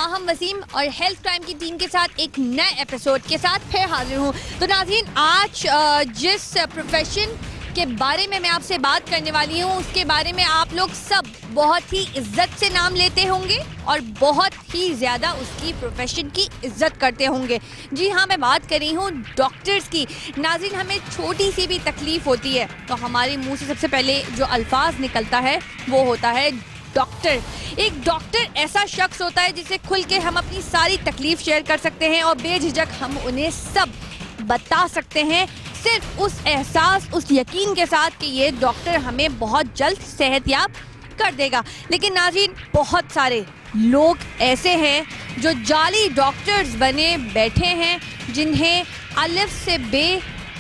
माहम वसीम और health crime की team के साथ एक नए एपिसोड के साथ फिर हाजिर हूँ। तो नाज़रीन, आज जिस प्रोफेशन के बारे में मैं आपसे बात करने वाली हूँ उसके बारे में आप लोग सब बहुत ही इज्जत से नाम लेते होंगे और बहुत ही ज़्यादा उसकी प्रोफेशन की इज्जत करते होंगे। जी हाँ, मैं बात कर रही हूँ डॉक्टर्स की। नाज़रीन, हमें छोटी सी भी तकलीफ़ होती है तो हमारे मुंह से सबसे पहले जो अल्फाज निकलता है वो होता है डॉक्टर। एक डॉक्टर ऐसा शख्स होता है जिसे खुल के हम अपनी सारी तकलीफ शेयर कर सकते हैं और बेझिझक हम उन्हें सब बता सकते हैं, सिर्फ उस एहसास, उस यकीन के साथ कि ये डॉक्टर हमें बहुत जल्द सेहतयाब कर देगा। लेकिन नाज़रीन, बहुत सारे लोग ऐसे हैं जो जाली डॉक्टर्स बने बैठे हैं, जिन्हें अलिफ से बे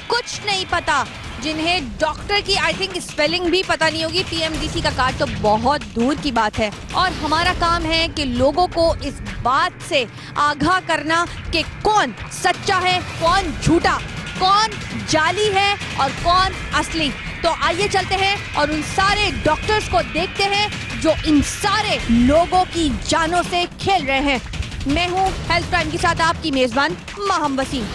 कुछ नहीं पता, जिन्हें डॉक्टर की आई थिंक स्पेलिंग भी पता नहीं होगी, PMDC का कार्ड तो बहुत दूर की बात है। और हमारा काम है कि लोगों को इस बात से आगाह करना कि कौन सच्चा है, कौन झूठा, कौन जाली है और कौन असली। तो आइए चलते हैं और उन सारे डॉक्टर्स को देखते हैं जो इन सारे लोगों की जानों से खेल रहे हैं। मैं हूँ हेल्थ क्राइम के साथ आपकी मेजबान माहम वसीम।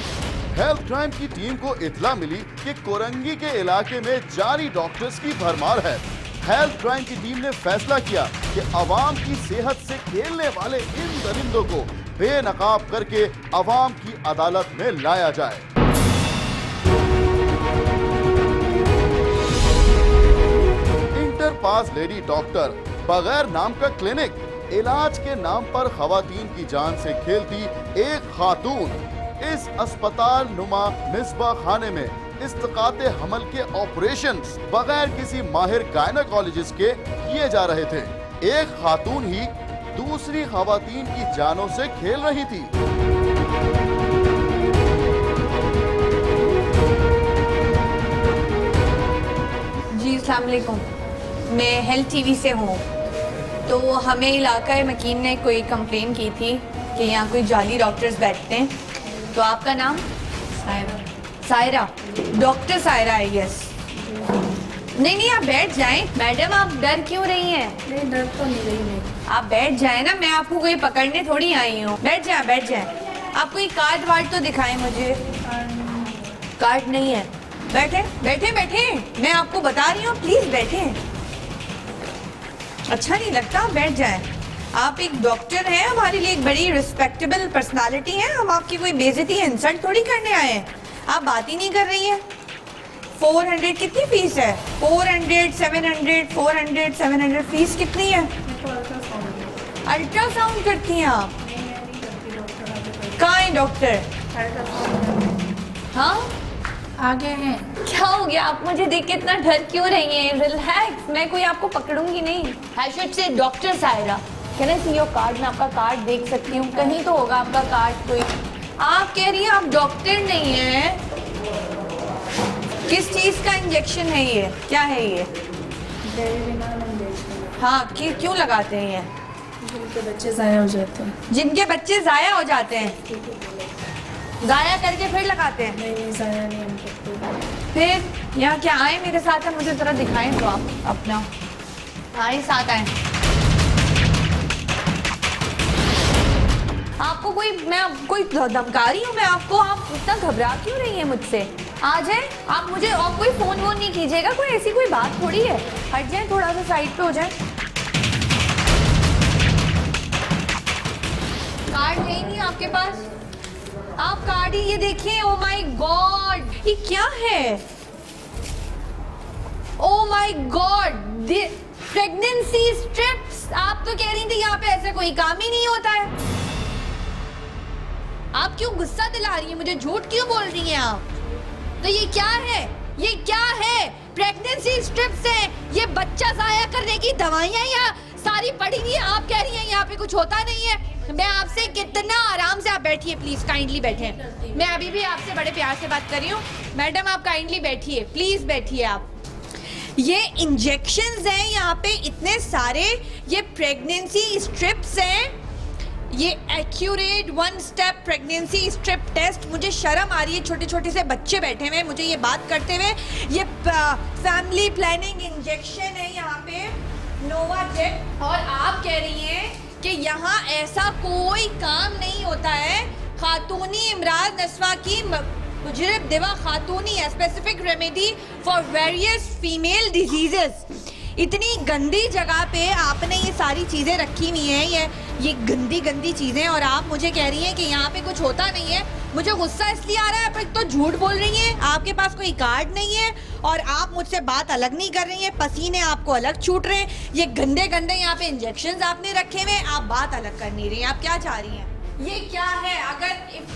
हेल्थ क्राइम की टीम को इत्तला मिली कि कोरंगी के इलाके में जाली डॉक्टर्स की भरमार है। हेल्थ क्राइम की टीम ने फैसला किया कि अवाम की सेहत से खेलने वाले इन दरिंदों को बेनकाब करके अवाम की अदालत में लाया जाए। इंटर पास लेडी डॉक्टर, बगैर नाम का क्लिनिक, इलाज के नाम पर खवातीन की जान से खेलती एक खातून। इस अस्पताल नुमा मिसबा खाने में इस्तिकाते हमल के ऑपरेशंस बगैर किसी माहिर गायनेकोलॉजिस्ट के किए जा रहे थे। एक खातून ही दूसरी खवातीन की जानों से खेल रही थी। जी अस्सलाम वालेकुम, मैं हेल्थ TV से हूँ। तो हमें इलाका मकीन ने कोई कंप्लेन की थी कि यहाँ कोई जाली डॉक्टर्स बैठते हैं। तो आपका नाम? सायरा। डॉक्टर सायरा है? यस। नहीं, आप बैठ जाएं। मैडम, आप डर क्यों रही हैं? नहीं, डर तो नहीं रही मैं। आप बैठ जाएं ना, मैं आपको कोई पकड़ने थोड़ी आई हूँ। बैठ जाएं। आप कोई कार्ड वार्ड तो दिखाएं मुझे। कार्ड नहीं है। बैठे, मैं आपको बता रही हूँ, प्लीज बैठे। अच्छा नहीं लगता, बैठ जाएं। आप एक डॉक्टर हैं, हमारे लिए एक बड़ी रिस्पेक्टेबल पर्सनालिटी है। हम आपकी कोई बेइज्जती इंसल्ट थोड़ी करने आए हैं। आप बात ही नहीं कर रही हैं। 400 कितनी फीस है? 400, 700, 400, 700 फीस कितनी है? अल्ट्रासाउंड करती हैं आप? कहाँ है डॉक्टर? हाँ, आगे हैं। क्या हो गया? आप मुझे देख के इतना डर क्यों रही हैं? रिलैक्स, मैं कोई आपको पकड़ूंगी नहीं। I should say doctor Saira, can I see your card? मैं आपका कार्ड देख सकती हूँ? कहीं तो होगा आपका कार्ड कोई। आप कह रही हैं आप डॉक्टर नहीं हैं। किस चीज़ का इंजेक्शन है ये? क्या है ये? हाँ, क्यों लगाते हैं ये? जिनके बच्चे ज़ाया हो जाते हैं। जिनके बच्चे ज़ाया हो जाते हैं, ज़ाया करके फिर लगाते हैं? नहीं, ज़ाया नहीं हम करते। फिर यहाँ क्या आए मेरे साथ है, मुझे ज़रा दिखाएं तो आप अपना। आए, साथ आए। आपको कोई धमका रही हूँ मैं आपको? आप इतना घबरा क्यों रही हैं मुझसे? आ जाए आप, मुझे और कोई फोन वोन नहीं कीजिएगा, कोई ऐसी कोई बात थोड़ी है। हट जाए, थोड़ा सा साइड पे हो जाए। कार्ड है ही नहीं आपके पास? आप कार्ड ही ये देखिए। ओ माय गॉड, ये क्या है? Oh my God, pregnancy strips. आप तो कह रही थी यहाँ पे ऐसा कोई काम ही नहीं होता है। आप क्यों गुस्सा दिला रही हैं मुझे? झूठ क्यों बोल रही हैं आप? तो ये क्या है? प्रेगनेंसी स्ट्रिप्स है, ये बच्चा जाया करने की दवाइयाँ यहाँ सारी पड़ी हुई है। आप कह रही हैं यहाँ पे कुछ होता नहीं है। मैं आपसे कितना आराम से, आप बैठिए प्लीज, काइंडली बैठे। मैं अभी भी आपसे बड़े प्यार से बात कर रही हूँ। मैडम, आप काइंडली बैठिए, प्लीज बैठिए आप। ये इंजेक्शंस हैं यहाँ पे इतने सारे, ये प्रेगनेंसी स्ट्रिप्स हैं, ये accurate 1 step pregnancy strip test. मुझे शर्म आ रही है, छोटे छोटे से बच्चे बैठे हुए मुझे ये बात करते हुए। ये फैमिली प्लानिंग इंजेक्शन है यहाँ पे, नोवाजेट। और आप कह रही हैं कि यहाँ ऐसा कोई काम नहीं होता है। खातूनी इमराज नस्वा की मुजरिब दवा खातूनी है, specific remedy for various female diseases. इतनी गंदी जगह पे आपने ये सारी चीज़ें रखी हुई हैं, ये गंदी गंदी चीज़ें, और आप मुझे कह रही हैं कि यहाँ पे कुछ होता नहीं है। मुझे गुस्सा इसलिए आ रहा है, आप तो झूठ बोल रही हैं, आपके पास कोई कार्ड नहीं है और आप मुझसे बात अलग नहीं कर रही हैं, पसीने आपको अलग छूट रहे हैं, ये गंदे गंदे यहाँ पे इंजेक्शंस आपने रखे हुए, आप बात अलग कर नहीं रही हैं। आप क्या चाह रही हैं? ये क्या है?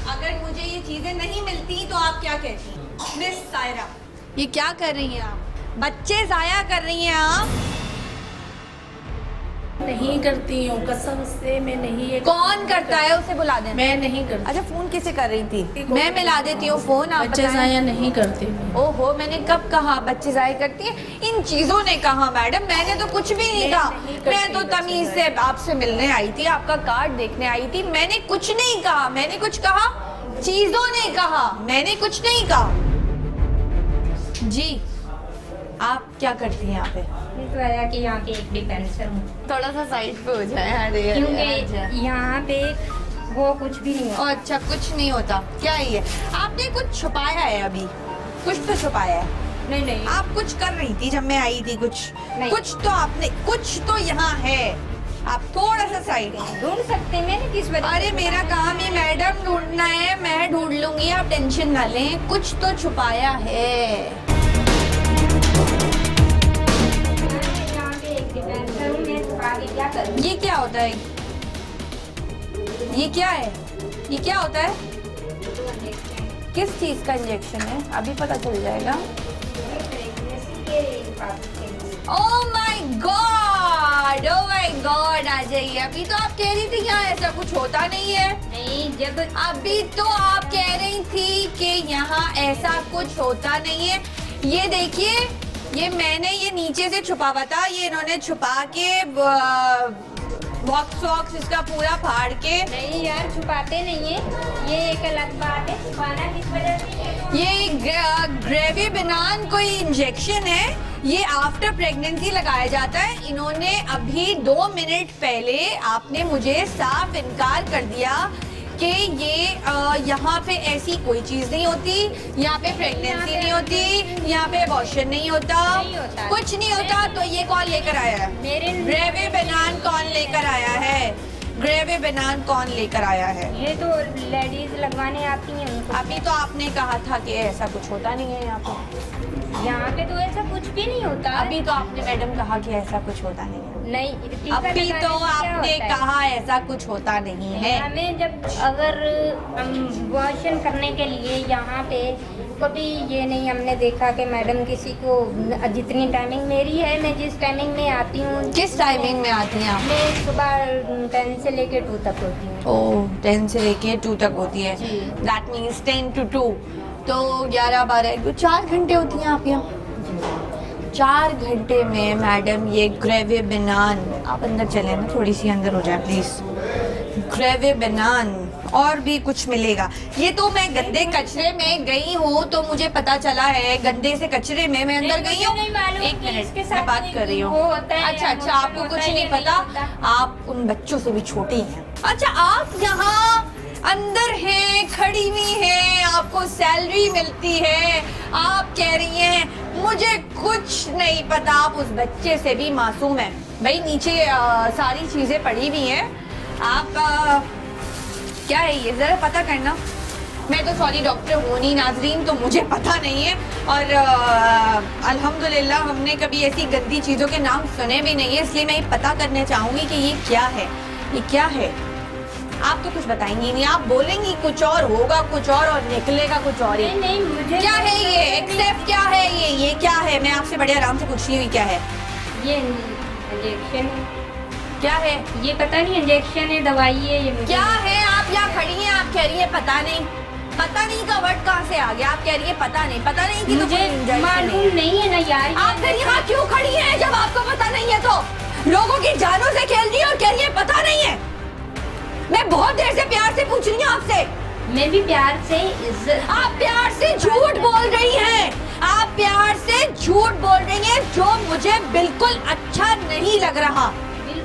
अगर मुझे ये चीज़ें नहीं मिलती तो आप क्या कहती? मिस सायरा, ये क्या कर रही हैं आप? बच्चे ज़ाया कर रही हैं आप। नहीं करती हूँ, कसम से मैं नहीं। ये कौन करता है? उसे बुला दें। मैं नहीं करती। अच्छा, फोन किसे कर रही थी? मैं मिला देती हूँ फोन। आप बच्चे ज़ाया नहीं करती मैं। ओहो, मैंने कब कहा बच्चे ज़ाया करती है? इन चीजों ने कहा मैडम, मैंने तो कुछ भी नहीं कहा। मैं तो तमीज से आपसे मिलने आई थी, आपका कार्ड देखने आई थी, मैंने कुछ नहीं कहा। मैंने कुछ कहा? चीजों ने कहा, मैंने कुछ नहीं कहा। जी, आप क्या करती हैं यहाँ पे? तो आया कि यहाँ पे एक डिफेंसर हूँ, थोड़ा सा साइड पे हो जाए। अरे क्योंकि यहाँ पे वो कुछ भी नहीं होता। अच्छा, कुछ नहीं होता। क्या है ये? आपने कुछ छुपाया है अभी? कुछ तो छुपाया है। नहीं, आप कुछ कर रही थी जब मैं आई थी, कुछ तो आपने, कुछ तो यहाँ है। आप थोड़ा सा साइड ढूंढ सकते मैंने किस वजह। अरे मेरा काम है मैडम ढूंढना है, मैं ढूंढ लूंगी, आप टेंशन ना लें। कुछ तो छुपाया है। क्या करूं? ये क्या होता है? ये क्या है? ये क्या होता है? किस चीज का इंजेक्शन है? अभी पता चल जाएगा। Oh my god, oh my god, आ जाइए। अभी तो आप कह रही थी यहाँ ऐसा कुछ होता नहीं है। नहीं, जब अभी तो आप कह रही थी कि यहाँ ऐसा कुछ होता नहीं है। ये देखिए, ये मैंने ये नीचे से छुपा हुआ था, ये इन्होंने छुपा के बॉक्स इसका पूरा फाड़ के। नहीं यार, छुपाते नहीं है, ये एक अलग बात है। छुपाना किस वजह से? ये ग्रेवी बनान कोई इंजेक्शन है, ये आफ्टर प्रेगनेंसी लगाया जाता है। इन्होंने अभी 2 मिनट पहले आपने मुझे साफ इनकार कर दिया कि ये यहाँ पे ऐसी कोई चीज नहीं होती, यहाँ पे प्रेगनेंसी नहीं होती, यहाँ पे अबॉर्शन नहीं होता, कुछ नहीं होता। तो ये कौन लेकर आया है? ग्रेवी बनान कौन लेकर आया है? ग्रेवी बनान कौन लेकर आया है? ये तो लेडीज लगवाने आती हैं उनको। अभी तो आपने कहा था कि ऐसा कुछ होता नहीं है यहाँ पे। यहाँ पे तो ऐसा कुछ भी नहीं होता। अभी तो आपने मैडम कहा कि ऐसा कुछ होता नहीं है। नहीं, अभी तो आपने कहा ऐसा कुछ होता नहीं है। हमें जब अगर हम अबॉर्शन करने के लिए यहाँ पे कभी ये नहीं हमने देखा कि मैडम किसी को, जितनी टाइमिंग मेरी है, मैं जिस टाइमिंग में आती हूँ। किस टाइमिंग में आती हैं आप? मैं सुबह 10 से लेके 2 तक होती हूँ। ओह, 10 से लेके 2 तक होती है। दैट मीन्स 10 to 2, तो 11-12 4 घंटे होती हैं आप यहाँ। 4 घंटे में मैडम ये ग्रेवी बनान, आप अंदर चले ना, थोड़ी सी अंदर हो जाए प्लीज। ग्रेवी बनान और भी कुछ मिलेगा। ये तो मैं गंदे कचरे में गई हूँ तो मुझे पता चला है, गंदे से कचरे में मैं अंदर गई हूँ। 1 मिनट, मैं बात कर रही हूँ। अच्छा, आपको कुछ नहीं पता, आप उन बच्चों से भी छोटी हैं। अच्छा, आप यहाँ अंदर हैं, खड़ी हुई हैं, आपको सैलरी मिलती है, आप कह रही हैं मुझे कुछ नहीं पता। आप उस बच्चे से भी मासूम हैं। भाई नीचे सारी चीजें पड़ी हुई हैं, आप क्या है ये जरा पता करना। मैं तो सॉरी डॉक्टर हूँ नहीं नाजरीन, तो मुझे पता नहीं है। और अल्हम्दुलिल्लाह हमने कभी ऐसी गंदी चीज़ों के नाम सुने भी नहीं है, इसलिए मैं ये पता करने चाहूँगी कि ये क्या है, ये क्या है। आप तो कुछ बताएंगी नहीं, आप बोलेंगी कुछ और, होगा कुछ और निकलेगा कुछ और। नहीं, मुझे क्या है ये? एक्सेप्ट क्या है ये क्या है? मैं आपसे बड़े आराम से पूछ रही हूँ, क्या है ये? इंजेक्शन। क्या है ये? पता नहीं, इंजेक्शन है, दवाई है ये। क्या है? आप यहाँ खड़ी हैं, आप कह रही है पता नहीं। पता नहीं का वर्ड कहाँ से आ गया? आप कह रही है पता नहीं कि मुझे मालूम नहीं है ना यार। आप फिर यहाँ क्यों खड़ी हैं जब आपको पता नहीं है? तो लोगों की जानों से खेल रही है और कह रही है पता नहीं है। मैं बहुत देर से प्यार से पूछ रही हूँ आपसे। मैं भी प्यार से आप प्यार से झूठ बोल रही हैं, आप प्यार से झूठ बोल रही हैं, जो मुझे बिल्कुल अच्छा नहीं लग रहा।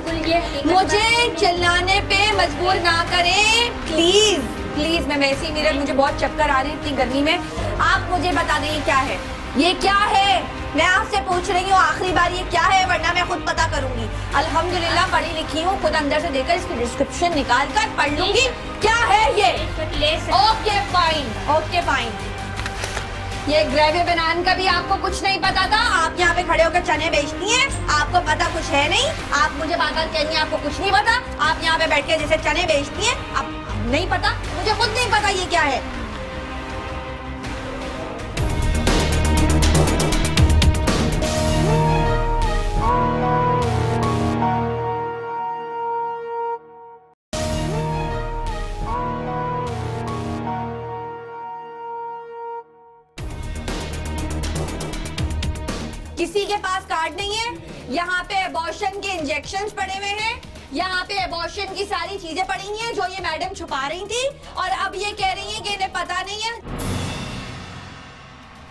बिल्कुल ये मुझे चिल्लाने पे मजबूर ना करें प्लीज प्लीज। मैं वैसे ही मुझे बहुत चक्कर आ रहे हैं इतनी गर्मी में। आप मुझे बता दें ये क्या है, ये क्या है? मैं आपसे पूछ रही हूँ आखिरी बार ये क्या है, वरना मैं खुद पता करूंगी। अल्हम्दुलिल्लाह पढ़ी लिखी हूँ, खुद अंदर से देखकर इसकी डिस्क्रिप्शन निकाल कर पढ़ लूंगी। क्या है ये? Okay fine, okay fine. ये ग्रेवी बनान का भी आपको कुछ नहीं पता था? आप यहाँ पे खड़े होकर चने बेचती हैं, आपको पता कुछ है नहीं? आप मुझे बात कहेंगे आपको कुछ नहीं पता? आप यहाँ पे बैठ के जैसे चने बेचती हैं, अब नहीं पता? मुझे खुद नहीं पता ये क्या है। किसी के पास कार्ड नहीं है? यहाँ पे अबॉर्शन के इंजेक्शंस पड़े हुए हैं, यहाँ पे अबॉर्शन की सारी चीजें पड़ी हुई हैं जो ये मैडम छुपा रही थी, और अब ये कह रही हैं कि इन्हें पता नहीं है।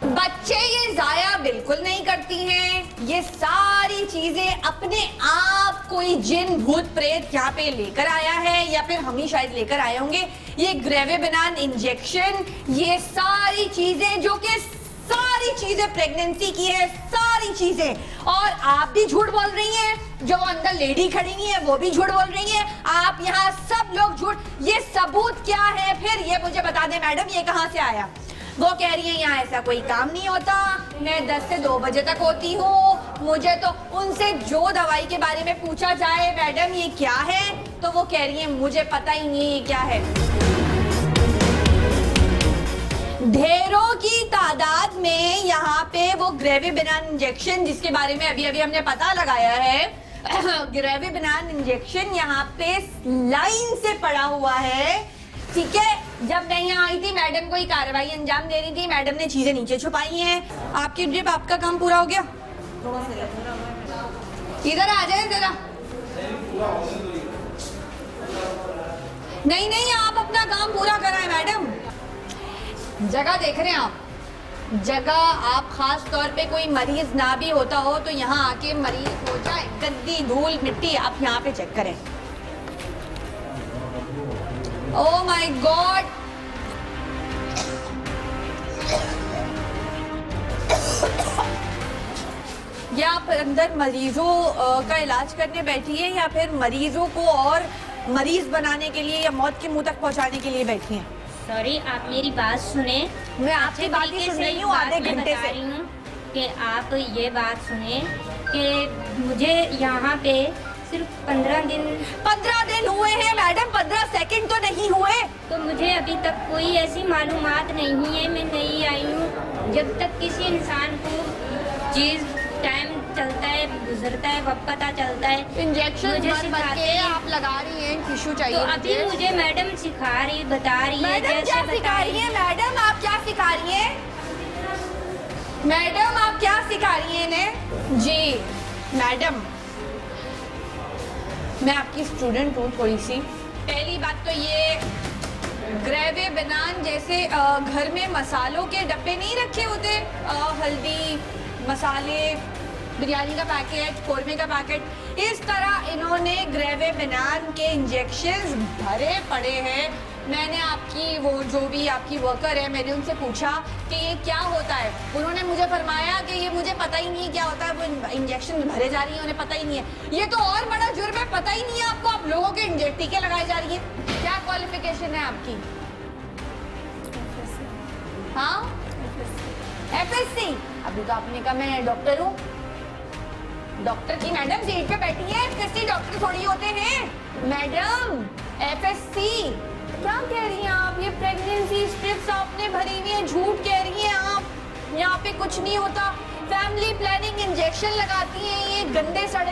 बच्चे ये जाया बिल्कुल नहीं करती हैं, ये सारी चीजें अपने आप कोई जिन भूत प्रेत यहाँ पे लेकर आया है, या फिर हम ही शायद लेकर आए होंगे। ये ग्रेवी बनान इंजेक्शन, ये सारी चीजें जो कि सारी चीजें प्रेगनेंसी की है, सारी चीजें। और आप भी झूठ बोल रही हैं, जो अंदर लेडी खड़ी हुई है वो भी झूठ बोल रही है, आप यहाँ सब लोग झूठ। ये सबूत क्या है फिर? ये मुझे बता दें मैडम, ये कहाँ से आया? वो कह रही है यहाँ ऐसा कोई काम नहीं होता, मैं 10 से 2 बजे तक होती हूँ। मुझे तो उनसे जो दवाई के बारे में पूछा जाए मैडम ये क्या है, तो वो कह रही है मुझे पता ही नहीं ये क्या है। ढेरों की तादाद में यहाँ पे वो ग्रेवी बनान इंजेक्शन, जिसके बारे में अभी अभी हमने पता लगाया है, ग्रेवी बनान इंजेक्शन यहाँ पे लाइन से पड़ा हुआ है। ठीक है, जब मैं यहाँ आई थी मैडम कोई कार्रवाई अंजाम दे रही थी, मैडम ने चीजें नीचे छुपाई हैं। आपकी ड्रिप, आपका काम पूरा हो गया? इधर आ जाए जरा। नहीं, आप अपना काम पूरा कराएं मैडम। जगह देख रहे हैं आप, जगह आप खास तौर पे कोई मरीज ना भी होता हो तो यहाँ आके मरीज हो जाए, गंदी धूल मिट्टी आप यहाँ पे चेक करें। ओह माय गॉड, या आप अंदर मरीजों का इलाज करने बैठी है, या फिर मरीजों को और मरीज बनाने के लिए या मौत के मुंह तक पहुंचाने के लिए बैठी हैं? सॉरी, आप मेरी बात सुने। मैं आपकी बात ही सुन रही हूँ आधे घंटे से। कि आप ये बात सुने कि मुझे यहाँ पे सिर्फ 15 दिन हुए हैं मैडम, 15 सेकंड तो नहीं हुए। तो मुझे अभी तक कोई ऐसी मालूमात नहीं है, मैं नहीं आई हूँ। जब तक किसी इंसान को चीज टाइम चलता है, गुजरता है, वक्त पता चलता है। इंजेक्शन के आप लगा रही हैं, टिश्यू चाहिए। तो अभी मुझे मैडम सिखा रही, बता रही है। मैडम क्या सिखा रही है? मैडम आप क्या सिखा रही हैं? मैडम आप क्या सिखा रही हैं इन्हें? जी मैडम, मैं आपकी स्टूडेंट हूँ थोड़ी सी। पहली बात तो ये ग्रेवी बनान जैसे घर में मसालों के डब्बे नहीं रखे होते, हल्दी मसाले, बिरयानी का पैकेट, कोरमे का पैकेट, इस तरह इन्होंने ग्रेवी बनान के इंजेक्शंस भरे पड़े हैं। मैंने आपकी वो जो भी आपकी वर्कर है, मैंने उनसे पूछा कि ये क्या होता है। उन्होंने मुझे फरमाया कि ये मुझे पता ही नहीं क्या होता है, वो इंजेक्शन भरे जा रही है, उन्हें पता ही नहीं है। ये तो और बड़ा जुर्म है, पता ही नहीं है आपको, आप लोगों के टीके लगाई जा रही है। क्या क्वालिफिकेशन है आपकी? हाँ, FSC। अभी तो आपने कहा मैं डॉक्टर हूँ। डॉक्टर की मैडम सीट पे बैठी है, FSC डॉक्टर थोड़ी होते हैं। मैडम FSC क्या कह रही हैं आप? ये प्रेगनेंसी स्ट्रिप्स आपने भरी हुई है, झूठ कह रही हैं आप। यहाँ पे कुछ नहीं होता, फैमिली प्लानिंग इंजेक्शन लगाती हैं ये गंदे सड़े।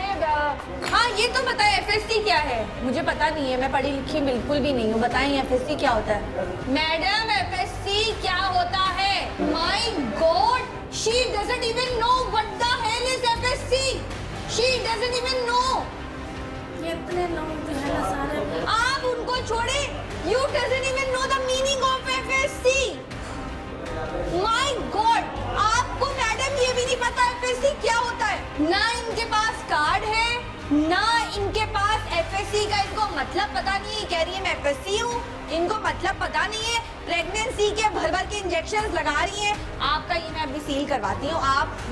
हाँ ये तो बताएं FSC क्या है? मुझे पता नहीं है, मैं पढ़ी लिखी बिल्कुल भी नहीं हूँ। बताएं FSC क्या होता है? मैडम FSC क्या होता है? My God, she doesn't even know what the hell is FSC. She doesn't even know. ये अपने लोग जो है ना सारे, आप उनको छोड़े। You doesn't even know the meaning of FSC. My God, आपको मैडम ये भी नहीं पता FSC क्या होता है? ना इनके पास कार्ड है, ना इनके पास मतलब पता नहीं है, कह रही है मैं एफएससी हूँ, इनको मतलब पता नहीं है, प्रेगनेंसी के भर के इंजेक्शन लगा रही हैं। आपका ये मैं अभी सील करवाती हूँ,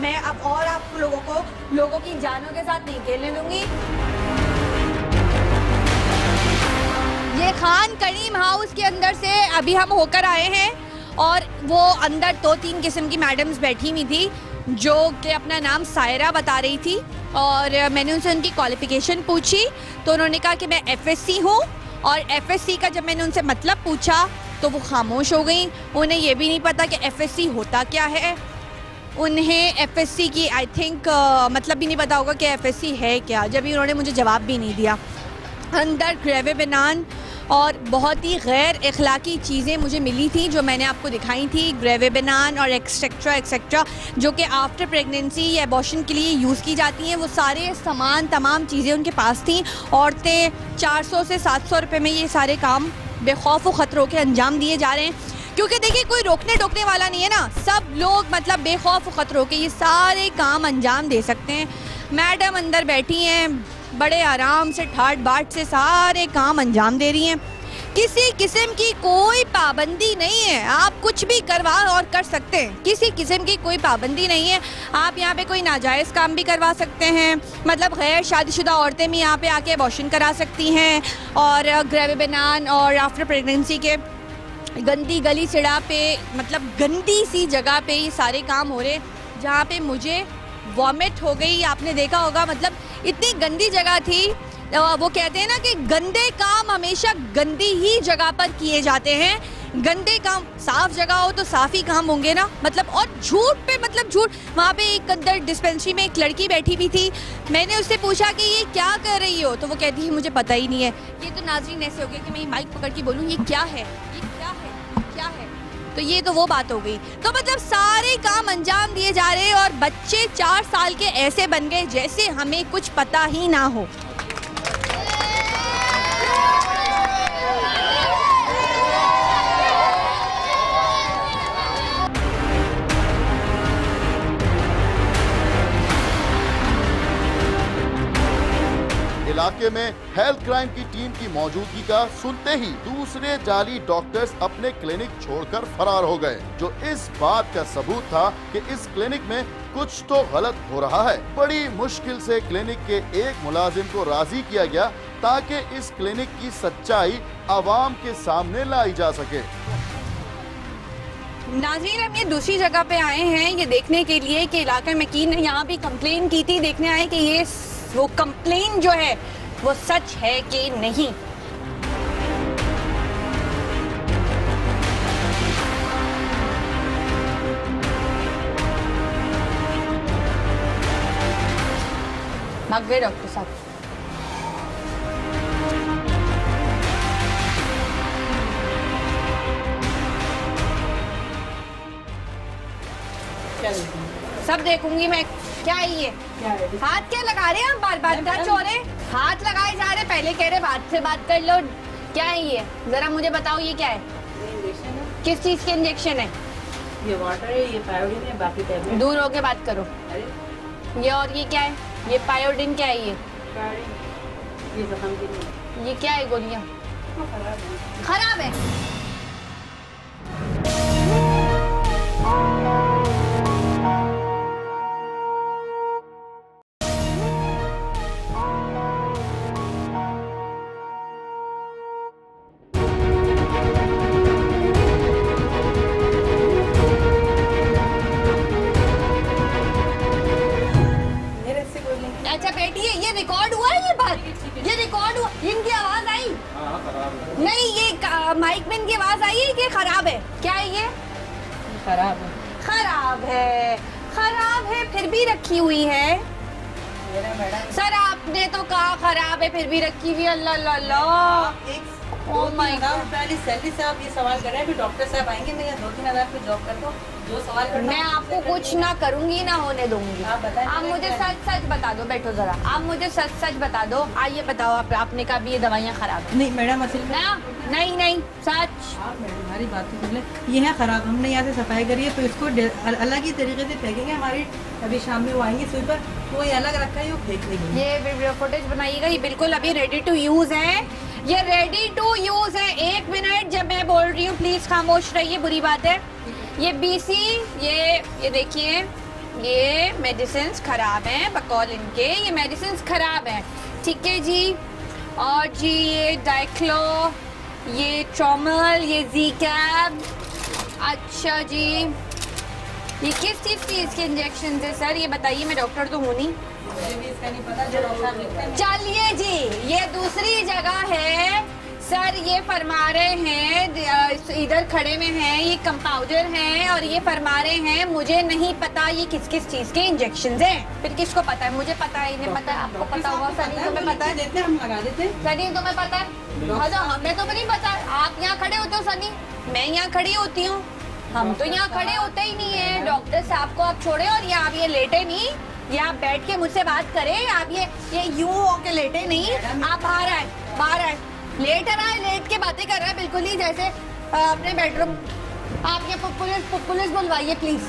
मैं अब और आप लोगों की जानों के साथ नहीं खेलने दूंगी। ये खान करीम हाउस के अंदर से अभी हम होकर आए हैं और वो अंदर 2-3 किस्म की मैडम्स बैठी हुई थी जो कि अपना नाम सायरा बता रही थी और मैंने उनसे उनकी क्वालिफिकेशन पूछी तो उन्होंने कहा कि मैं एफएससी हूँ और एफएससी का जब मैंने उनसे मतलब पूछा तो वो खामोश हो गई। उन्हें ये भी नहीं पता कि एफएससी होता क्या है, उन्हें एफएससी की आई थिंक मतलब भी नहीं पता होगा कि एफएससी है क्या, जब भी उन्होंने मुझे जवाब भी नहीं दिया। अंदर ग्रेवे बनान और बहुत ही गैर अखलाकी चीज़ें मुझे मिली थी जो मैंने आपको दिखाई थी, ग्रेवे बनान और एक्सेट्रा जो कि आफ्टर प्रेगनेंसी या एबॉर्शन के लिए यूज़ की जाती हैं। वो सारे सामान तमाम चीज़ें उनके पास थी। औरतें 400 से 700 रुपये में ये सारे काम बेखौफ व ख़तरों के अंजाम दिए जा रहे हैं, क्योंकि देखिए कोई रोकने टोकने वाला नहीं है ना, सब लोग मतलब बेखौफ व ख़तरों के ये सारे काम अंजाम दे सकते हैं। मैडम अंदर बैठी हैं, बड़े आराम से ठाट बाट से सारे काम अंजाम दे रही हैं, किसी किस्म की कोई पाबंदी नहीं है, आप कुछ भी करवा और कर सकते हैं, किसी किस्म की कोई पाबंदी नहीं है। आप यहाँ पे कोई नाजायज़ काम भी करवा सकते हैं, मतलब गैर शादीशुदा औरतें भी यहाँ पे आके अबॉर्शन करा सकती हैं और ग्रेवे बनान और आफ्टर प्रेगनेंसी के गंदी गली सड़ा पे मतलब गंदी सी जगह पे ये सारे काम हो रहे, जहाँ पे मुझे वॉमिट हो गई। आपने देखा होगा, मतलब इतनी गंदी जगह थी। वो कहते हैं ना कि गंदे काम हमेशा गंदी ही जगह पर किए जाते हैं, गंदे काम साफ जगह हो तो साफ ही काम होंगे ना, मतलब और झूठ पे मतलब झूठ। वहाँ पे एक अंदर डिस्पेंसरी में एक लड़की बैठी हुई थी, मैंने उससे पूछा कि ये क्या कर रही हो, तो वो कहती है मुझे पता ही नहीं है। ये तो नाज़रीन ऐसे हो गया कि मैं माइक पकड़ के बोलूँ ये क्या है, ये क्या है, ये क्या है, तो ये तो वो बात हो गई। तो मतलब सारे काम अंजाम दिए जा रहे हैं और बच्चे 4 साल के ऐसे बन गए जैसे हमें कुछ पता ही ना हो। इलाके में हेल्थ क्राइम की टीम की मौजूदगी का सुनते ही दूसरे जाली डॉक्टर्स अपने क्लिनिक छोड़कर फरार हो गए, जो इस बात का सबूत था कि इस क्लिनिक में कुछ तो गलत हो रहा है। बड़ी मुश्किल से क्लिनिक के एक मुलाजिम को राजी किया गया ताकि इस क्लिनिक की सच्चाई आवाम के सामने लाई जा सके। नाज़रीन, हम ये दूसरी जगह पे आए हैं ये देखने के लिए कि इलाका में की यहाँ भी कंप्लेन की थी, देखने आए कि ये वो कंप्लेन जो है वो सच है कि नहीं। भाग गए डॉक्टर साहब। सब देखूंगी मैं। क्या है ये? हाथ क्या लगा रहे हैं हम? बार टच हो रहे, हाथ लगाए जा रहे, पहले कह रहे बात से बात कर लो। क्या है ये, जरा मुझे बताओ ये क्या है? इंजेक्शन है। किस चीज के इंजेक्शन है? ये वाटर है, ये पायोडीन है, बाकी टैबलेट। दूर होके बात करो। ये और ये क्या है? ये पायोडीन क्या है? ये जख्म के लिए। ये क्या है? गोलियां खराब है। अच्छा बेटी, ये रिकॉर्ड हुआ है? ये बात ये रिकॉर्ड हुआ? इनकी आवाज आई? नहीं, ये माइक में इनकी आवाज आई है कि खराब है। क्या है ये? खराब है। खराब है, खराब है फिर भी रखी हुई है। सर आपने तो कहा खराब है फिर भी रखी हुई। Allah Allah. Oh my god. पहले सैलरी से आप ये सवाल कर रहे हैं, फिर डॉक्टर साहब आएंगे, मैं 2-3 हज़ार पे जॉब करता हूँ, जो सवाल करना मैं आपको कुछ ना करूंगी ना होने दूंगी। आप बताएं। आप मुझे सच सच बता दो। बैठो जरा, आप मुझे सच सच बता दो। आइए बताओ, आपने कहा भी ये दवाइयाँ खराब है। नहीं मैडम, असल में ना, नहीं सच। आप मैडम हमारी बात तो सुन लें, ये है खराब। हमने यहाँ से सफाई करी है तो इसको अलग ही तरीके से फेंकेंगे। हमारी अभी शाम में वो आएंगे स्वीपर, तो ये अलग रखा है, वो फेंक देंगे। ये वीडियो फुटेज बनाइएगा, ये बिल्कुल अभी रेडी टू यूज़ है। ये रेडी टू यूज है। 1 मिनट, जब मैं बोल रही हूँ प्लीज खामोश रहिए, बुरी बात है। ये BC, ये देखिए, ये मेडिसिन खराब हैं बकौल इनके, ये मेडिसिन खराब हैं, ठीक है जी। और जी ये डाइक्लो, ये ट्रोमल, ये ज़ीकैब। अच्छा जी, ये किस चीज़ की इसके इंजेक्शन है सर, ये बताइए, मैं डॉक्टर तो हूँ नहीं। चलिए जी, ये दूसरी जगह है सर, ये फरमा रहे हैं, इधर खड़े में हैं, ये कंपाउंडर हैं और ये फरमा रहे हैं मुझे नहीं पता ये किस किस चीज़ के इंजेक्शन हैं। फिर किसको पता है? मुझे पता है, इन्हें पता है, आपको पता होगा। सनी तुम्हें पता है? देते हम लगा देते हैं। सनी तुम्हें पता है? हमें तो नहीं पता। आप यहाँ खड़े होते हो सनी, मैं यहाँ खड़ी होती हूँ, हम तो यहाँ खड़े होते ही नहीं है। डॉक्टर साहब को आप छोड़े और यहाँ आप ये लेटे नहीं, ये आप बैठ के मुझसे बात करें, आप ये यूं होके लेटे नहीं, आप बाहर आए, लेट के बातें कर रहा है बिल्कुल ही जैसे अपने बेडरूम। आप ये पुलिस बुलवाइए प्लीज,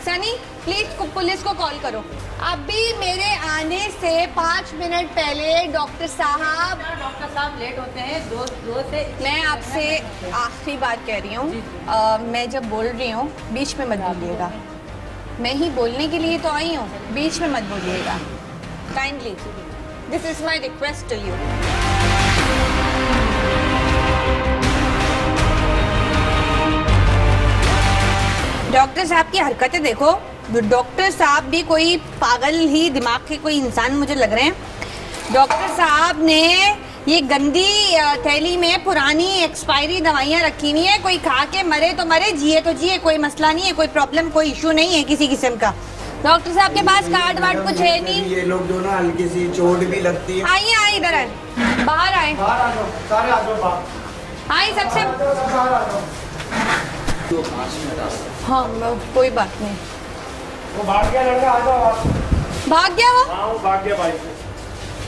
सनी प्लीज पुलिस को कॉल करो। अभी मेरे आने से 5 मिनट पहले डॉक्टर साहब लेट होते हैं, दो से। मैं आपसे आखिरी बात कह रही हूँ, मैं जब बोल रही हूँ बीच में मत बोलिएगा, मैं ही बोलने के लिए तो आई हूँ, बीच में मत बोलिएगा kindly, this is my request to you. Doctor साहब की हरकतें देखो, डॉक्टर साहब भी कोई पागल ही दिमाग के कोई इंसान मुझे लग रहे हैं। डॉक्टर साहब ने ये गंदी थैली में पुरानी एक्सपायरी दवाइयाँ रखी हुई है, कोई खा के मरे तो मरे, जिए तो जिए, कोई मसला नहीं है, कोई प्रॉब्लम, कोई इशू नहीं है किसी किस्म का। डॉक्टर साहब के पास कार्ड वार्ड कुछ है नहीं। ये लोग जो ना हल्की सी चोट भी लगती है। आइए इधर आए, बाहर आए, सारे आ जाओ बाहर। आइए सबसे। हाँ कोई बात नहीं। वो भाग गया लड़का, आ जाओ आप। भाग गया वो? हाँ वो भाग गया बाइक से,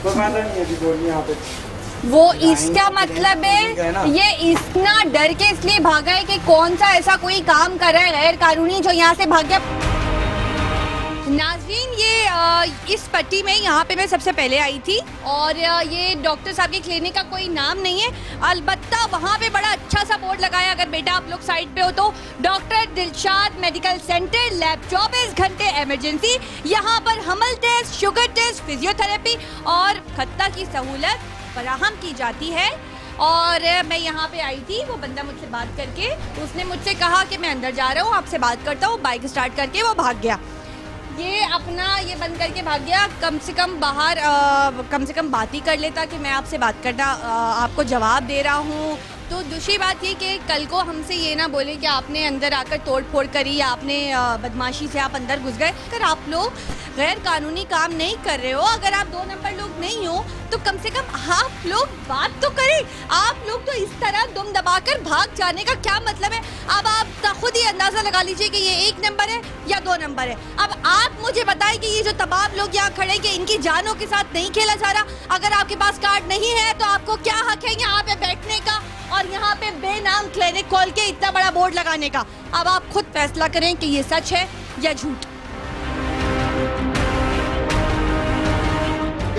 कोई फायदा नहीं है जी बोलिए यहाँ पे। वो इसका मतलब है ये इतना डर के इसलिए भागा है कि कौन सा ऐसा कोई काम कर रहा है गैर कानूनी जो यहाँ से भाग गया। नाज़रीन, ये इस पट्टी में यहाँ पे मैं सबसे पहले आई थी और ये डॉक्टर साहब के क्लिनिक का कोई नाम नहीं है, अलबत्ता वहाँ पे बड़ा अच्छा सा बोर्ड लगाया, अगर बेटा आप लोग साइड पे हो तो, doctor Dilshad medical centre, lab 24 घंटे इमरजेंसी, यहाँ पर हमल टेस्ट, शुगर टेस्ट, फिजियोथेरेपी और खत्ता की सहूलत फराहम की जाती है। और मैं यहाँ पे आई थी, वो बंदा मुझसे बात करके, उसने मुझसे कहा कि मैं अंदर जा रहा हूँ, आपसे बात करता हूँ, बाइक स्टार्ट करके वो भाग गया। ये अपना ये बंद करके भाग गया, कम से कम बाहर कम से कम बात ही कर लेता कि मैं आपसे बात करना, आपको जवाब दे रहा हूँ। तो दूसरी बात ये कि कल को हमसे ये ना बोले कि आपने अंदर आकर तोड़ फोड़ करी या आपने बदमाशी से आप अंदर घुस गए। अगर आप लोग गैर कानूनी काम नहीं कर रहे हो, अगर आप 2 नंबर लोग नहीं हो, तो कम से कम आप लोग बात तो करें। आप लोग तो इस तरह दुम दबाकर भाग जाने का क्या मतलब है? अब आप खुद ही अंदाज़ा लगा लीजिए कि ये 1 नंबर है या 2 नंबर है। अब आप मुझे बताएं कि ये जो तमाम लोग यहाँ खड़े कि इनकी जानों के साथ नहीं खेला जा रहा। अगर आपके पास कार्ड नहीं है तो आपको क्या हक है यहाँ पे बैठने का और यहाँ पे बेनाम क्लिनिक खोल के इतना बड़ा बोर्ड लगाने का? अब आप खुद फैसला करें कि ये सच है या झूठ।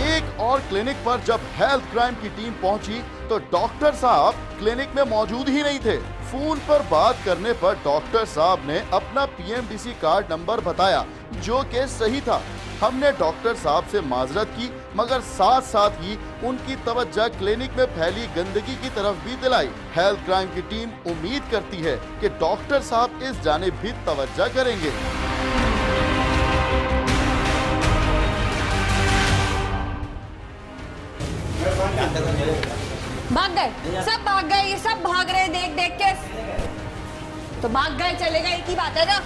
एक और क्लिनिक पर जब हेल्थ क्राइम की टीम पहुंची तो डॉक्टर साहब क्लिनिक में मौजूद ही नहीं थे। फोन पर बात करने पर डॉक्टर साहब ने अपना PMDC कार्ड नंबर बताया जो कि सही था। हमने डॉक्टर साहब से माजरत की, मगर साथ साथ ही उनकी तवज्जो क्लिनिक में फैली गंदगी की तरफ भी दिलाई। हेल्थ क्राइम की टीम उम्मीद करती है कि डॉक्टर साहब इस जानिब भी तवज्जो करेंगे। भाग गए, सब भाग गए, ये सब भाग रहे देख देख के, तो भाग गए चलेगा, एक ही बात है ना।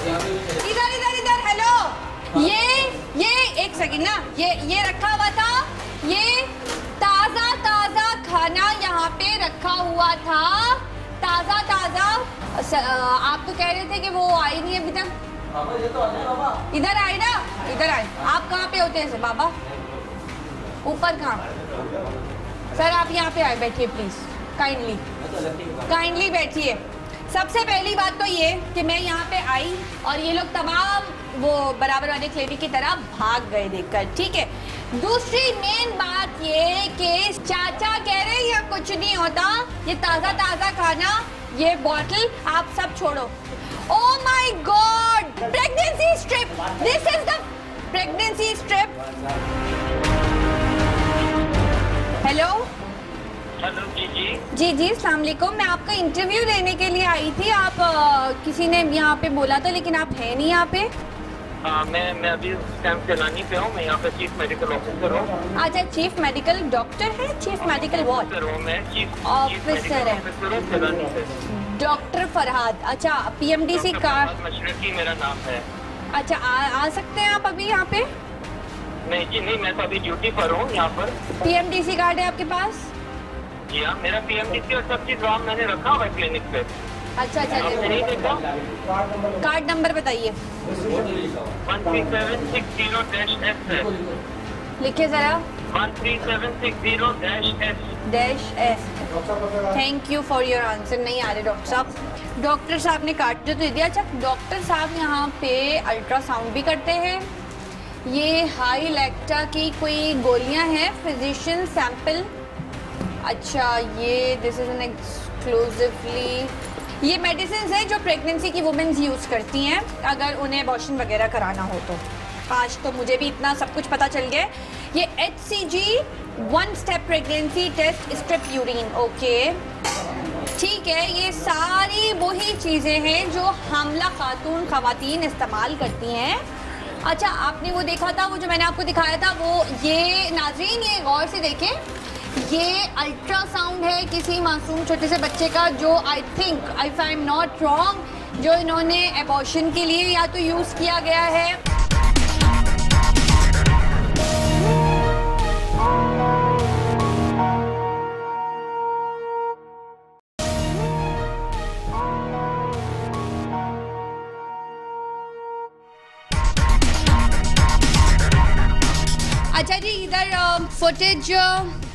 इधर इधर इधर, हेलो, ये एक सेकंड ना, ये रखा हुआ था, ये ताजा ताजा खाना यहाँ पे रखा हुआ था, ताजा ताजा। आप तो कह रहे थे कि वो आई नहीं अभी तक। इधर आए ना, इधर आए। आप कहाँ पे होते हैं बाबा? ऊपर कहाँ? सर आप यहाँ पे आए, बैठिए प्लीज, काइंडली बैठिए। सबसे पहली बात तो ये कि मैं यहाँ पे आई और ये लोग तमाम वो बराबर वाले क्लिनिक की तरफ भाग गए देखकर, ठीक है। दूसरी मेन बात ये कि चाचा कह रहे हैं ये कुछ नहीं होता, ये ताज़ा ताज़ा खाना, ये बॉटल आप सब छोड़ो। Oh my God! Pregnancy strip! This is the pregnancy strip! Hello hello जी जी अस्सलाम वालेकुम। मैं आपका इंटरव्यू लेने के लिए आई थी। आप किसी ने यहाँ पे बोला था, लेकिन आप हैं नहीं यहाँ पे। मैं अभी उस टाइम सैलानी पे हूँ। मैं यहाँ पे चीफ मेडिकल ऑफिसर हूँ। अच्छा, चीफ मेडिकल डॉक्टर है? Chief medical what? मैं चीफ ऑफिसर है सैलानी पे। डॉक्टर फरहाद। अच्छा, पीएमडीसी कार्ड मशरकी मेरा नाम है। अच्छा, आ सकते हैं आप अभी यहाँ पे? नहीं जी नहीं, मैं तो अभी ड्यूटी पर हूँ यहाँ पर। पीएमडीसी कार्ड है आपके पास? जी हाँ, मेरा पीएमडीसी और सब चीज वहाँ मैंने रखा हुआ है क्लिनिक पे। अच्छा आपने नहीं देखा? कार्ड नंबर बताइए। 13760-S है। लिखिए जरा। 13760-S। Thank you for your answer. नहीं आ रहे डॉक्टर साहब। डॉक्टर साहब ने कार्ड तो दे दिया। अच्छा, डॉक्टर साहब यहाँ पे अल्ट्रासाउंड भी करते हैं। ये हाई लैक्टा की कोई गोलियाँ हैं, फिजिशियन सैंपल। अच्छा, ये दिस इज एन एक्सक्लूसिवली, ये मेडिसिन है जो प्रेगनेंसी की वुमेन्स यूज़ करती हैं अगर उन्हें अबॉर्शन वगैरह कराना हो तो। आज तो मुझे भी इतना सब कुछ पता चल गया। ये HCG 1 step pregnancy test strip urine, okay ठीक है। ये सारी वही चीज़ें हैं जो हामला खवातीन इस्तेमाल करती हैं। अच्छा, आपने वो देखा था, वो जो मैंने आपको दिखाया था, वो ये नाज़रीन ये गौर से देखें, ये अल्ट्रासाउंड है किसी मासूम छोटे से बच्चे का, जो I think if I am not wrong जो इन्होंने एबॉर्शन के लिए या तो यूज़ किया गया है। अच्छा जी, इधर फुटेज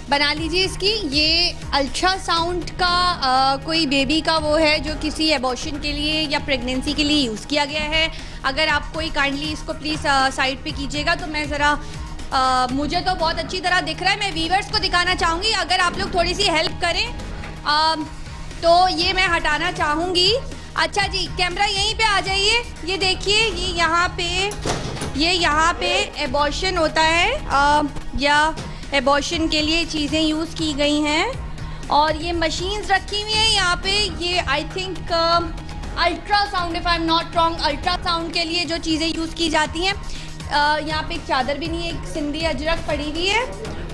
बना लीजिए इसकी। ये अल्ट्रासाउंड का कोई बेबी का वो है जो किसी एबॉर्शन के लिए या प्रेगनेंसी के लिए यूज़ किया गया है। अगर आप कोई काइंडली इसको प्लीज़ साइड पे कीजिएगा तो मैं ज़रा मुझे तो बहुत अच्छी तरह दिख रहा है, मैं व्यूअर्स को दिखाना चाहूँगी। अगर आप लोग थोड़ी सी हेल्प करें तो ये मैं हटाना चाहूँगी। अच्छा जी, कैमरा यहीं पे आ जाइए। ये देखिए, ये यहाँ पे एबॉर्शन होता है या एबॉर्शन के लिए चीज़ें यूज़ की गई हैं और ये मशीन्स रखी हुई हैं यहाँ पे। ये I think ultrasound, if I am not wrong, ultrasound के लिए जो चीज़ें यूज़ की जाती हैं। यहाँ पे एक चादर भी नहीं है, एक सिंधी अजरक पड़ी हुई है।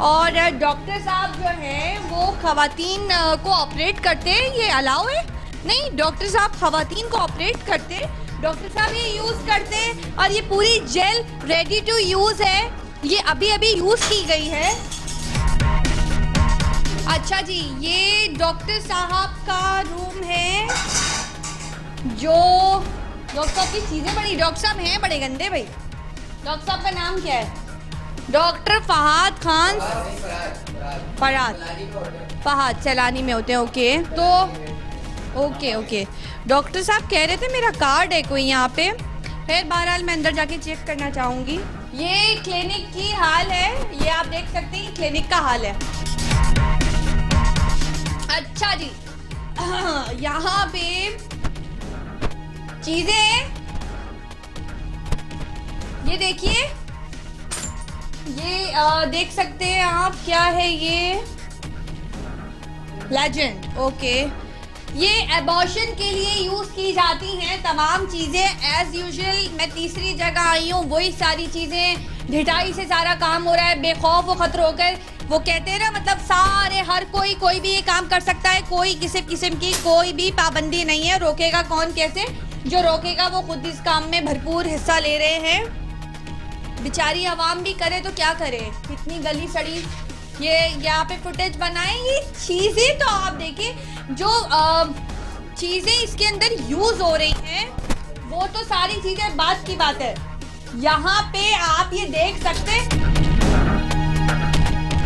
और डॉक्टर साहब जो हैं वो ख़वातीन को ऑपरेट करते हैं। ये अलाउ है? नहीं, डॉक्टर साहब ख़वातीन को ऑपरेट करते हैं। डॉक्टर साहब ये यूज़ करते हैं और ये पूरी जेल रेडी टू यूज़ है। ये अभी अभी यूज़ की गई है। अच्छा जी, ये डॉक्टर साहब का रूम है जो डॉक्टर साहब की चीज़ें बड़ी, डॉक्टर साहब हैं बड़े गंदे भाई। डॉक्टर साहब का नाम क्या है? डॉक्टर फहाद खान। फहाद सैलानी में होते हैं, ओके। तो ओके डॉक्टर साहब कह रहे थे मेरा कार्ड है कोई यहाँ पे। फिर बहरहाल मैं अंदर जाके चेक करना चाहूँगी। ये क्लिनिक की हाल है, ये आप देख सकते हैं क्लिनिक का हाल है। अच्छा जी, यहाँ पे चीज़ें ये देखिए, ये देख सकते हैं आप, क्या है ये? Legend, okay. ये एबॉर्शन के लिए यूज़ की जाती हैं तमाम चीज़ें। एज़ यूजुअल मैं तीसरी जगह आई हूँ, वही सारी चीज़ें, ढिठाई से सारा काम हो रहा है, बेखौफ व खतर होकर। वो कहते हैं ना, मतलब सारे हर कोई भी ये काम कर सकता है, कोई किस्म की कोई भी पाबंदी नहीं है। रोकेगा कौन? कैसे? जो रोकेगा वो खुद इस काम में भरपूर हिस्सा ले रहे हैं। बेचारी आवाम भी करे तो क्या करे, इतनी गली सड़ी। ये यहाँ पे फुटेज बनाए, ये चीज़ें तो आप देखिए, जो चीज़ें इसके अंदर यूज़ हो रही हैं वो तो सारी चीज़ें बात की बात है। यहाँ पे आप ये देख सकते हैं,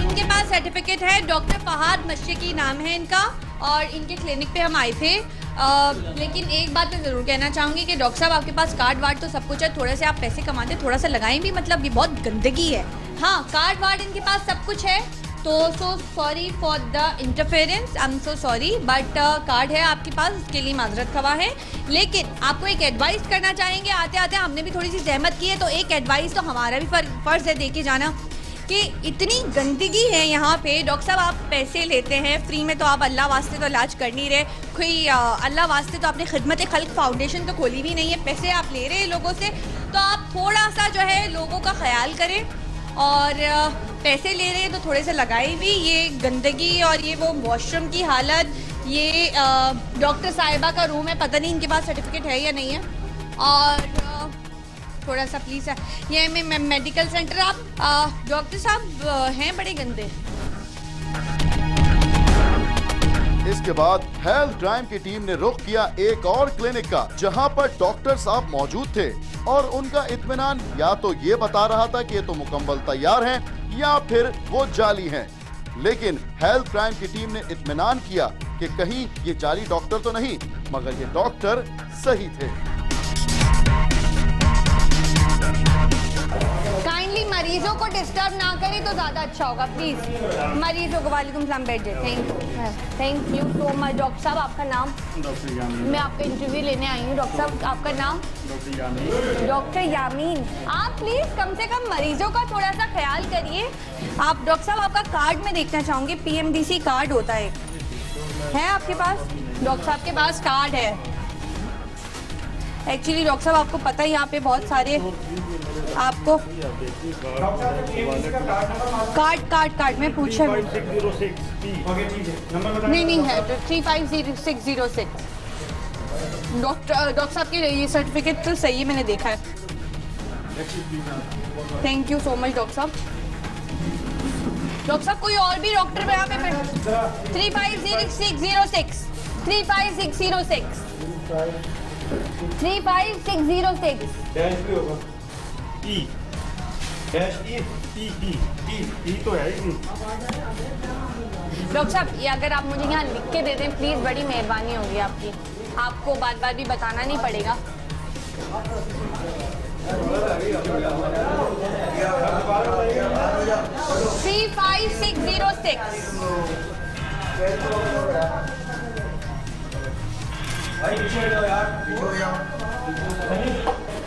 इनके पास सर्टिफिकेट है, डॉक्टर फहाद मशरकी नाम है इनका, और इनके क्लिनिक पे हम आए थे। लेकिन एक बात मैं ज़रूर कहना चाहूँगी कि डॉक्टर साहब आपके पास कार्ड वार्ड तो सब कुछ है, थोड़े से आप पैसे कमाते, थोड़ा सा लगाएं भी, मतलब ये बहुत गंदगी है। हाँ, कार्ड वार्ड इनके पास सब कुछ है, तो so sorry for the interference, I am so sorry, but card है आपके पास, उसके लिए माजरत खवा है। लेकिन आपको एक एडवाइस करना चाहेंगे, आते आते हमने भी थोड़ी सी जहमत की है, तो एक एडवाइस तो हमारा भी फ़र्ज़ है देके जाना कि इतनी गंदगी है यहाँ पे। डॉक्टर साहब आप पैसे लेते हैं फ्री में, तो आप अल्लाह वास्ते तो इलाज कर नहीं रहे, कोई अल्लाह वास्ते तो आपने खिदमत खल्क फाउंडेशन तो खोली भी नहीं है, पैसे आप ले रहे हैं लोगों से, तो आप थोड़ा सा जो है लोगों का ख्याल करें, और पैसे ले रहे हैं तो थोड़े से लगाए भी। ये गंदगी और ये वो वॉशरूम की हालत, ये डॉक्टर साहिबा का रूम है, पता नहीं इनके पास सर्टिफिकेट है या नहीं है, और थोड़ा सा प्लीज़ ये मैं मेडिकल सेंटर, आप डॉक्टर साहब हैं बड़े गंदे। इसके बाद हेल्थ क्राइम की टीम ने रुख किया एक और क्लिनिक का, जहां पर डॉक्टर साहब मौजूद थे और उनका इत्मीनान या तो ये बता रहा था कि ये तो मुकम्मल तैयार हैं या फिर वो जाली हैं। लेकिन हेल्थ क्राइम की टीम ने इत्मीनान किया कि कहीं ये जाली डॉक्टर तो नहीं, मगर ये डॉक्टर सही थे। काइंडली मरीजों को डिस्टर्ब ना करें तो ज़्यादा अच्छा होगा, प्लीज़। मरीजों को वालेकुम सलाम, बैठ जाए। Thank you so much. Doctor साहब आपका नाम? डॉक्टर यामीन। मैं आपका इंटरव्यू लेने आई हूँ। डॉक्टर साहब आपका नाम? डॉक्टर यामीन। डॉक्टर यामीन, आप प्लीज़ कम से कम मरीजों का थोड़ा सा ख्याल करिए। आप डॉक्टर साहब आपका कार्ड में देखना चाहूँगी, PMDC कार्ड होता है आपके पास? डॉक्टर साहब के पास कार्ड है। एक्चुअली डॉक्टर साहब आपको पता है यहाँ पे बहुत सारे आपको कार्ड में पूछा नहीं है, तो 350606 डॉक्टर साहब के ये सर्टिफिकेट तो सही है, मैंने देखा है। Thank you so much doctor साहब। डॉक्टर साहब कोई और भी डॉक्टर यहाँ पे 350606 350606 350606 डैश भी होगा, ई डैश ई तो है ही। डॉक्टर साहब ये अगर आप मुझे यहाँ लिख के दे दें प्लीज़, बड़ी मेहरबानी होगी आपकी, आपको बार बार भी बताना नहीं पड़ेगा। थ्री 350606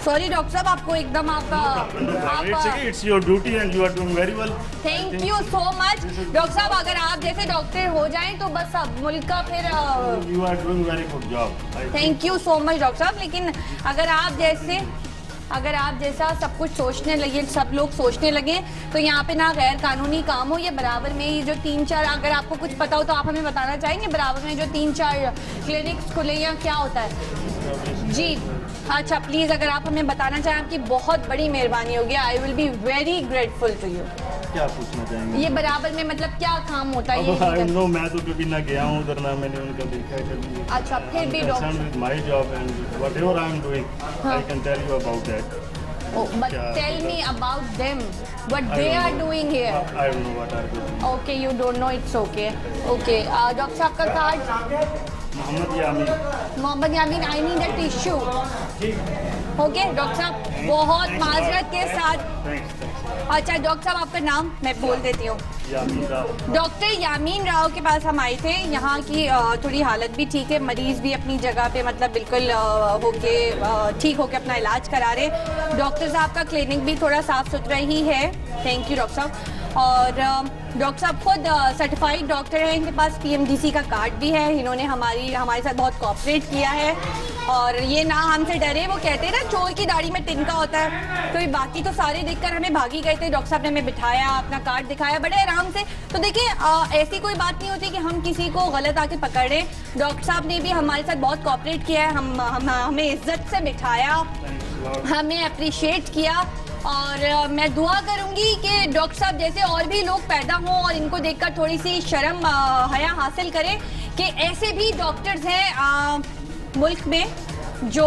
सॉरी डॉक्टर साहब, आपको एकदम आपका it's your duty and you are doing very well. Thank you so much doctor साहब। अगर आप जैसे डॉक्टर हो जाएं तो बस अब मुल्क का फिर you are doing very good job. Thank you so much doctor साहब। लेकिन अगर आप जैसा सब कुछ सोचने लगे, सब लोग सोचने लगे, तो यहाँ पे ना गैर कानूनी काम हो, ये बराबर में ये जो 3-4, अगर आपको कुछ पता हो तो आप हमें बताना चाहेंगे, बराबर में जो 3-4 क्लिनिक्स खुले या क्या होता है जी? अच्छा प्लीज़ अगर आप हमें बताना चाहें, आपकी बहुत बड़ी मेहरबानी होगी। I will be very grateful to you. क्या पूछना चाहेंगे? ये बराबर में मतलब क्या काम होता है? नो, मैं तो कभी ना गया हूँ उधर, ना मैंने उनका देखा कभी। अच्छा फिर भी doctor my job and whatever I am doing I can tell you about that. But tell me about them, what they are doing here. I don't know what are they. Okay, you don't know, it's okay. Okay, doctor साहब का card? Mohammad Yamin, I need a tissue. Okay doctor साहब, बहुत माजरत के साथ। अच्छा doctor साहब आपका नाम मैं बोल देती हूँ, डॉक्टर यामीन राव के पास हम आए थे। यहाँ की थोड़ी हालत भी ठीक है, मरीज़ भी अपनी जगह पे मतलब बिल्कुल होके ठीक होके अपना इलाज करा रहे। डॉक्टर साहब का क्लिनिक भी थोड़ा साफ़ सुथरा ही है। थैंक यू डॉक्टर साहब। और डॉक्टर साहब खुद सर्टिफाइड डॉक्टर हैं, इनके पास PMDC का कार्ड भी है। इन्होंने हमारे साथ बहुत कोऑपरेट किया है और ये ना हमसे डरे। वो कहते हैं ना चोर की दाढ़ी में तिनका होता है, तो ये बाकी तो सारे देखकर हमें भागी गए थे। डॉक्टर साहब ने हमें बिठाया, अपना कार्ड दिखाया बड़े आराम से। तो देखिए ऐसी कोई बात नहीं होती कि हम किसी को गलत आके पकड़ रहे। डॉक्टर साहब ने भी हमारे साथ बहुत कोऑपरेट किया है, हमें इज्जत से बिठाया, हमें अप्रिशिएट किया। और मैं दुआ करूंगी कि डॉक्टर साहब जैसे और भी लोग पैदा हों और इनको देखकर थोड़ी सी शर्म हया हासिल करें कि ऐसे भी डॉक्टर्स हैं मुल्क में जो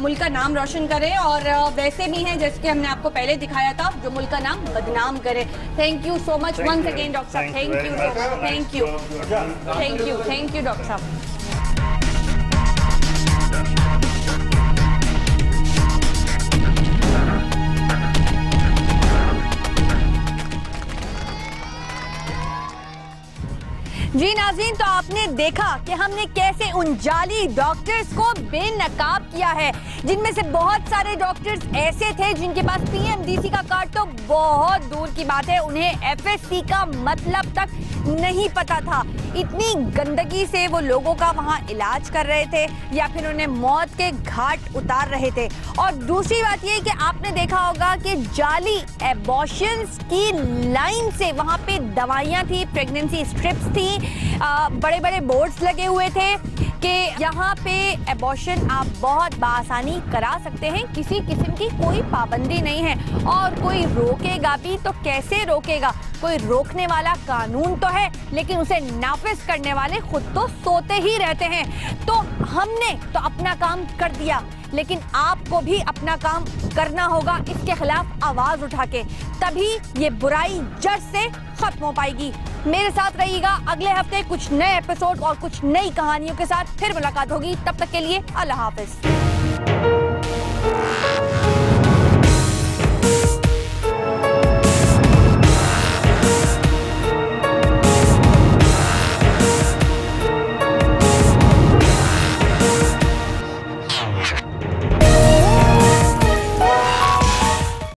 मुल्क का नाम रोशन करें और वैसे भी हैं जैसे कि हमने आपको पहले दिखाया था जो मुल्क का नाम बदनाम करें। Thank you so much once again doctor साहब, thank you so much, thank you doctor साहब। जी नाज़रीन, तो आपने देखा कि हमने कैसे उन जाली डॉक्टर्स को बेनकाब किया है, जिनमें से बहुत सारे डॉक्टर्स ऐसे थे जिनके पास पीएमडीसी का कार्ड तो बहुत दूर की बात है, उन्हें एफएससी का मतलब तक नहीं पता था। इतनी गंदगी से वो लोगों का वहाँ इलाज कर रहे थे या फिर उन्हें मौत के घाट उतार रहे थे। और दूसरी बात ये कि आपने देखा होगा कि जाली एबॉर्शंस की लाइन से वहाँ पे दवाइयाँ थी, प्रेगनेंसी स्ट्रिप्स थी, बड़े बड़े बोर्ड्स लगे हुए थे कि यहाँ पे एबॉर्शन आप बहुत बासानी करा सकते हैं, किसी किस्म की कोई पाबंदी नहीं है। और कोई रोकेगा भी तो कैसे रोकेगा? कोई रोकने वाला कानून तो है लेकिन उसे नाफिज करने वाले खुद तो सोते ही रहते हैं। तो हमने तो अपना काम कर दिया, लेकिन आपको भी अपना काम करना होगा इसके खिलाफ आवाज उठा के, तभी ये बुराई जड़ से खत्म हो पाएगी। मेरे साथ रहिएगा, अगले हफ्ते कुछ नए एपिसोड और कुछ नई कहानियों के साथ फिर मुलाकात होगी। तब तक के लिए अल्लाह हाफिज।